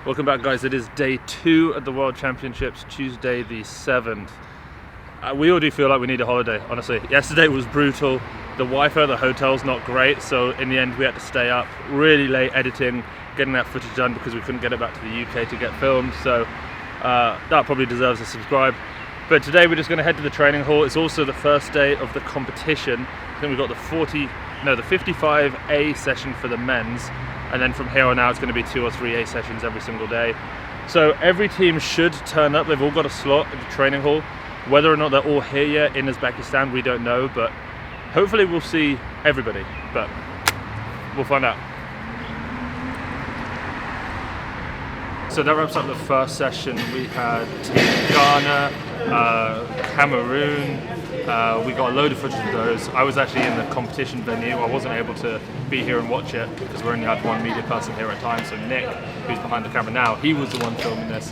Welcome back, guys. It is day 2 at the World Championships, Tuesday the 7th. We all do feel like we need a holiday, honestly. Yesterday was brutal. The Wi-Fi at the hotel's not great, so in the end we had to stay up really late editing, getting that footage done because we couldn't get it back to the UK to get filmed, so that probably deserves a subscribe. But today we're just going to head to the training hall. It's also the first day of the competition. I think we've got the 55 A session for the men's, and then from here on out it's going to be 2 or 3 A sessions every single day. So every team should turn up. They've all got a slot at the training hall. Whether or not they're all here yet in Uzbekistan, we don't know, but hopefully we'll see everybody, but we'll find out. So that wraps up the first session. We had Team Ghana, Cameroon. We got a load of footage of those. I was actually in the competition venue. I wasn't able to be here and watch it because we only had one media person here at a time. So Nick, who's behind the camera now, he was the one filming this.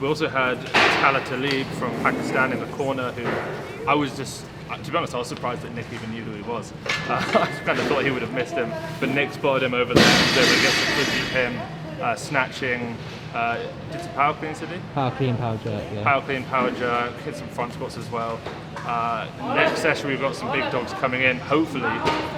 We also had Talib from Pakistan in the corner, who I was just, to be honest, I was surprised that Nick even knew who he was. I kind of thought he would have missed him, but Nick spotted him over there. He was able to get some footage of him snatching, did some power cleans, did he? Power clean, power jerk, yeah. Power clean, power jerk, hit some front squats as well. Next session we've got some big dogs coming in, hopefully,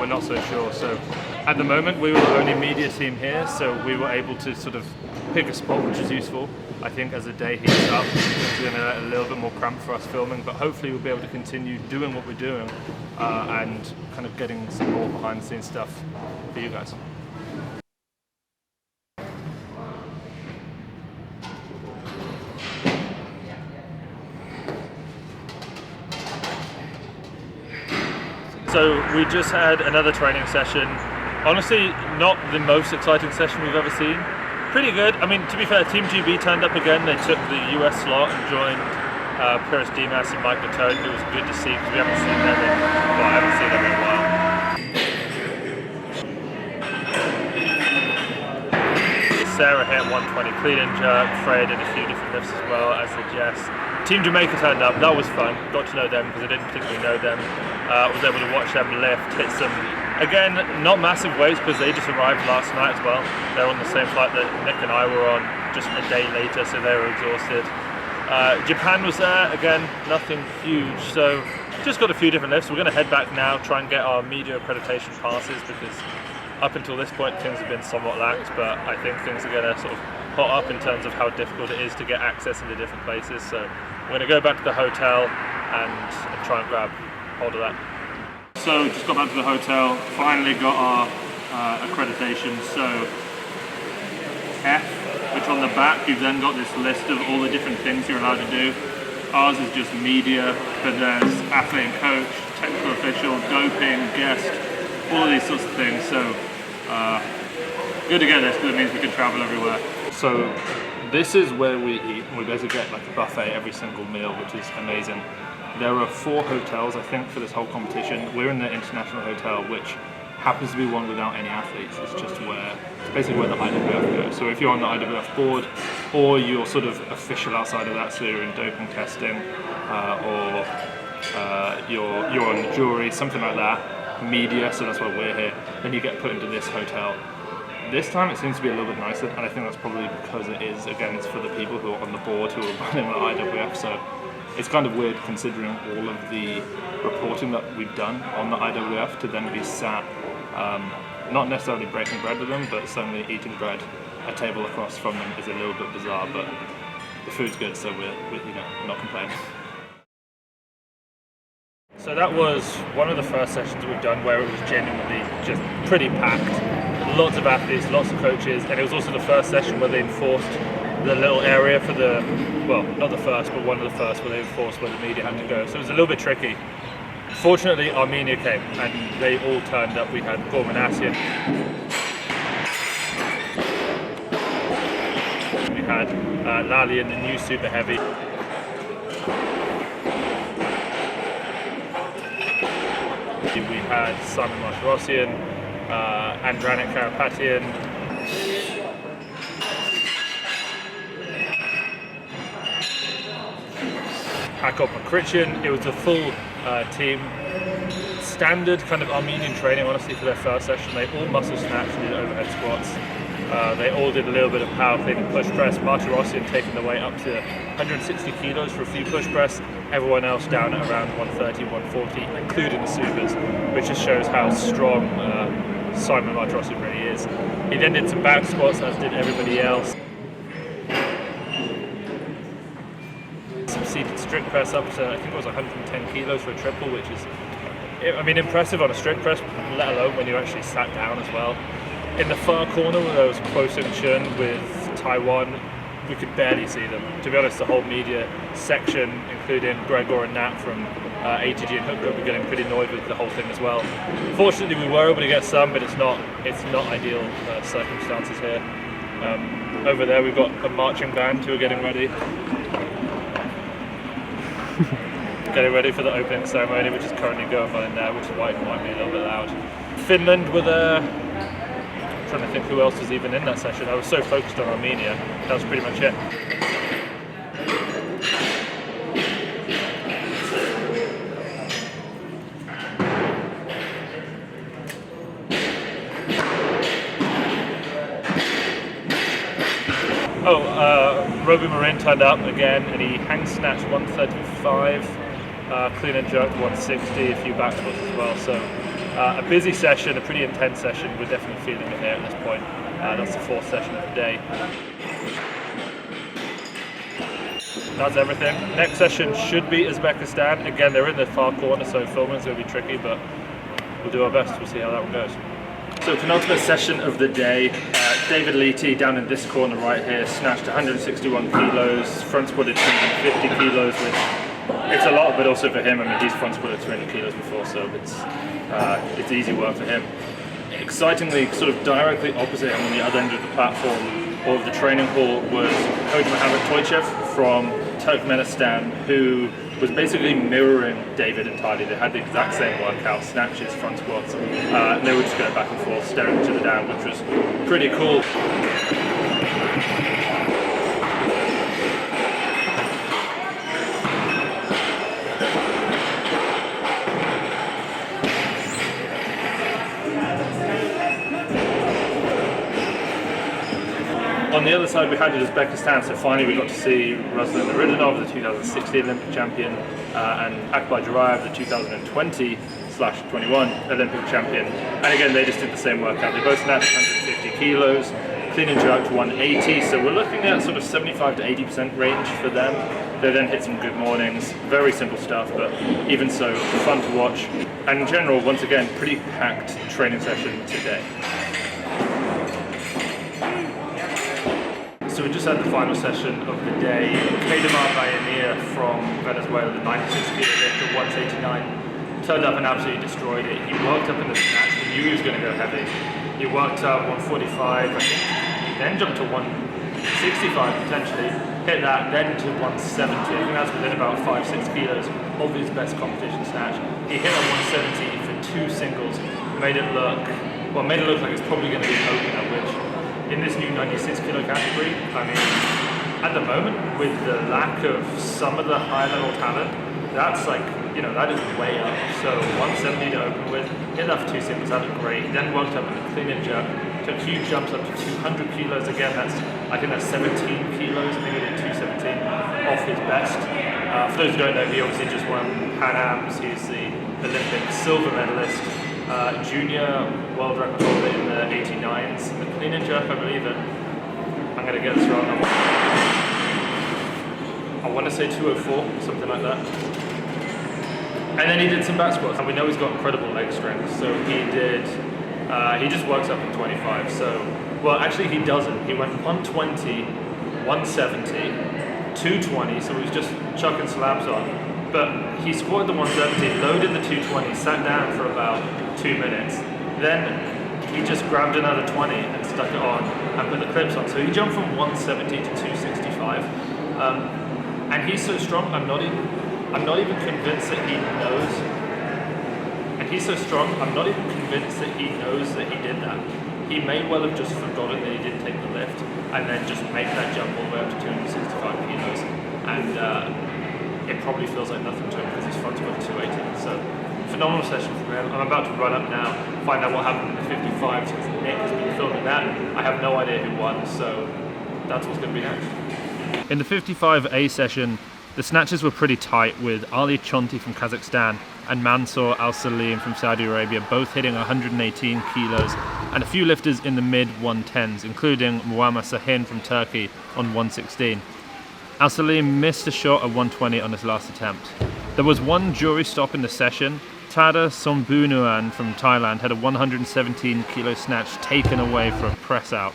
we're not so sure. So at the moment we were the only media team here, so we were able to sort of pick a spot, which is useful. I think as the day heats up, it's going to get a little bit more cramped for us filming, but hopefully we'll be able to continue doing what we're doing and kind of getting some more behind the scenes stuff for you guys. So we just had another training session. Honestly, not the most exciting session we've ever seen. Pretty good. I mean, to be fair, Team GB turned up again. They took the US slot and joined Piers Dimas and Mike Latone. It was good to see because we haven't seen them in, well, I haven't seen them in a while. Sarah hit 120 clean and jerk. Freya did a few different lifts as well, as did Jess. Team Jamaica turned up. That was fun. Got to know them because I didn't particularly know them. Was able to watch them lift, hit some, again, not massive weights because they just arrived last night as well. They're on the same flight that Nick and I were on, just a day later, so they were exhausted. Japan was there, again, nothing huge, so just got a few different lifts. We're going to head back now, try and get our media accreditation passes because up until this point things have been somewhat lax, but I think things are going to sort of hot up in terms of how difficult it is to get access into different places. So we're going to go back to the hotel and try and grab hold of that. So just got back to the hotel, finally got our accreditation. So F, which on the back you've then got this list of all the different things you're allowed to do. Ours is just media, but there's athlete and coach, technical official, doping, guest, all of these sorts of things. So good to get this because it means we can travel everywhere. So this is where we eat, and we basically get like a buffet every single meal, which is amazing. There are 4 hotels, I think, for this whole competition. We're in the international hotel, which happens to be one without any athletes. It's just it's basically where the IWF goes. So if you're on the IWF board, or you're sort of official outside of that, so you're in doping testing, or you're on the jury, something like that, media, so that's why we're here, then you get put into this hotel. This time it seems to be a little bit nicer, and I think that's probably because it is, again, it's for the people who are on the board, who are running the IWF, so it's kind of weird considering all of the reporting that we've done on the IWF to then be sat, not necessarily breaking bread with them, but certainly eating bread a table across from them is a little bit bizarre, but the food's good, so we're not complaining. So that was one of the first sessions we've done where it was genuinely just pretty packed. Lots of athletes, lots of coaches, and it was also the first session where they enforced the little area for the, well, not the first, but one of the first where they enforced where the media had to go. So it was a little bit tricky. Fortunately, Armenia came and they all turned up. We had Martirosyan, we had Lalian, the new super heavy. We had Simon Martirosyan, Andranik Karapatian, Hakop Makrityan. It was a full team. Standard kind of Armenian training, honestly, for their first session. They all muscle snatched and did overhead squats. They all did a little bit of power clean and push press. Martirosyan taking the weight up to 160 kilos for a few push press. Everyone else down at around 130, 140, including the supers, which just shows how strong Simon Martirosyan really is. He then did some back squats, as did everybody else. Some seated strict press up to, I think it was 110 kilos for a triple, which is, I mean, impressive on a strict press, let alone when you actually sat down as well. In the far corner where there was Kwo and Chun with Taiwan, we could barely see them. To be honest, the whole media section, including Gregor and Nat from ATG and Hook Group, were getting pretty annoyed with the whole thing as well. Fortunately, we were able to get some, but it's not ideal circumstances here. Over there, we've got a marching band who are getting ready. Getting ready for the opening ceremony, which is currently going on in there, which is why it might be a little bit loud. Finland were there. I'm trying to think who else was even in that session. I was so focused on Armenia, that was pretty much it. Roby Marin turned up again and he hang snatched 135, clean and jerked 160, a few back squats as well. So a busy session, a pretty intense session. We're definitely feeling it here at this point. That's the fourth session of the day. That's everything. Next session should be Uzbekistan. Again, they're in the far corner, so filming's going to be tricky, but we'll do our best. We'll see how that one goes. So penultimate session of the day, David Leety down in this corner right here snatched 161 kilos, front squatted 250 kilos, which it's a lot, but also for him, I mean, he's front squatted 200 kilos before, so it's easy work for him. Excitingly, sort of directly opposite him on the other end of the platform or of the training hall was Coach Mohammed Toychev from Turkmenistan, who was basically mirroring David entirely. They had the exact same workout, snatches, front squats, and they were just going back and forth, staring each other down, which was pretty cool. On the other side, we had Uzbekistan, so finally we got to see Ruslan Nuridinov, the 2016 Olympic champion, and Akbar Jurayev, the 2020/21 Olympic champion. And again, they just did the same workout. They both snatched 150 kilos, clean and jerked 180, so we're looking at sort of 75 to 80% range for them. They then hit some good mornings, very simple stuff, but even so, fun to watch. And in general, once again, pretty packed training session today. So we just had the final session of the day. Keydomar Vallenilla from Venezuela, the 96 kilo lift at 189, turned up and absolutely destroyed it. He worked up in the snatch, he knew he was going to go heavy. He worked up 145, I think, then jumped to 165 potentially, hit that, then to 170. I think that's within about 5-6 kilos of his best competition snatch. He hit at 170 for 2 singles, made it look like it's probably going to be an opener, which in this new 96 kilo category, I mean, at the moment, with the lack of some of the high level talent, that's like, you know, that is way up. So 170 to open with, hit that for 2 singles, that looked great. He then worked up in a clean and jerk, took huge jumps up to 200 kilos. Again, I think that's 17 kilos, I think he did 217 off his best. For those who don't know, he obviously just won Pan Am's, he's the Olympic silver medalist. Junior world record holder in the 89s, the clean and jerk, I believe it. I'm going to get this wrong. I want to say 204, something like that. And then he did some back squats, and we know he's got incredible leg strength. So he just works up in 25. So, well, actually he doesn't. He went 120 170, 220, so he was just chucking slabs on. But he squatted the 170, loaded the 220, sat down for about 2 minutes. Then he just grabbed another 20 and stuck it on and put the clips on. So he jumped from 170 to 265. And he's so strong, I'm not even convinced that he knows. And he's so strong, I'm not even convinced that he knows that he did that. He may well have just forgotten that he did take the lift and then just make that jump all the way up to 265 kilos. And it probably feels like nothing to him because his front's got 280. So phenomenal session from him. I'm about to run up now, find out what happened in the 55 because Nick has been filming that. I have no idea who won, so that's what's going to be next. In the 55 A session, the snatches were pretty tight, with Ali Chonti from Kazakhstan and Mansour Al Salim from Saudi Arabia both hitting 118 kilos, and a few lifters in the mid 110s, including Muammer Sahin from Turkey on 116. Al Salim missed a shot at 120 on his last attempt. There was one jury stop in the session. Tada Sombunuan from Thailand had a 117 kilo snatch taken away for a press out.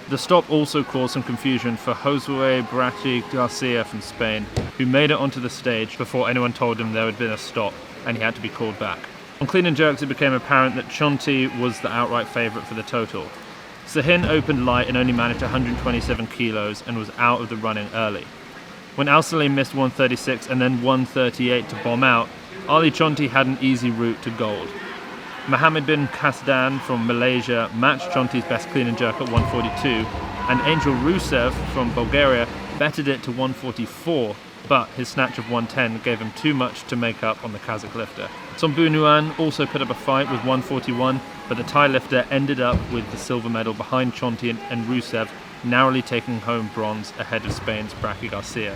The stop also caused some confusion for Josue Brachi Garcia from Spain, who made it onto the stage before anyone told him there had been a stop, and he had to be called back. On clean and jerks, it became apparent that Chonti was the outright favourite for the total. Sahin opened light and only managed 127 kilos and was out of the running early. When Al Salim missed 136 and then 138 to bomb out, Ali Chonti had an easy route to gold. Mohammed bin Kasdan from Malaysia matched Chonti's best clean and jerk at 142, and Angel Rusev from Bulgaria bettered it to 144, but his snatch of 110 gave him too much to make up on the Kazakh lifter. Sombunuan also put up a fight with 141, but the Thai lifter ended up with the silver medal behind Chonti and Rusev, narrowly taking home bronze ahead of Spain's Brachi Garcia.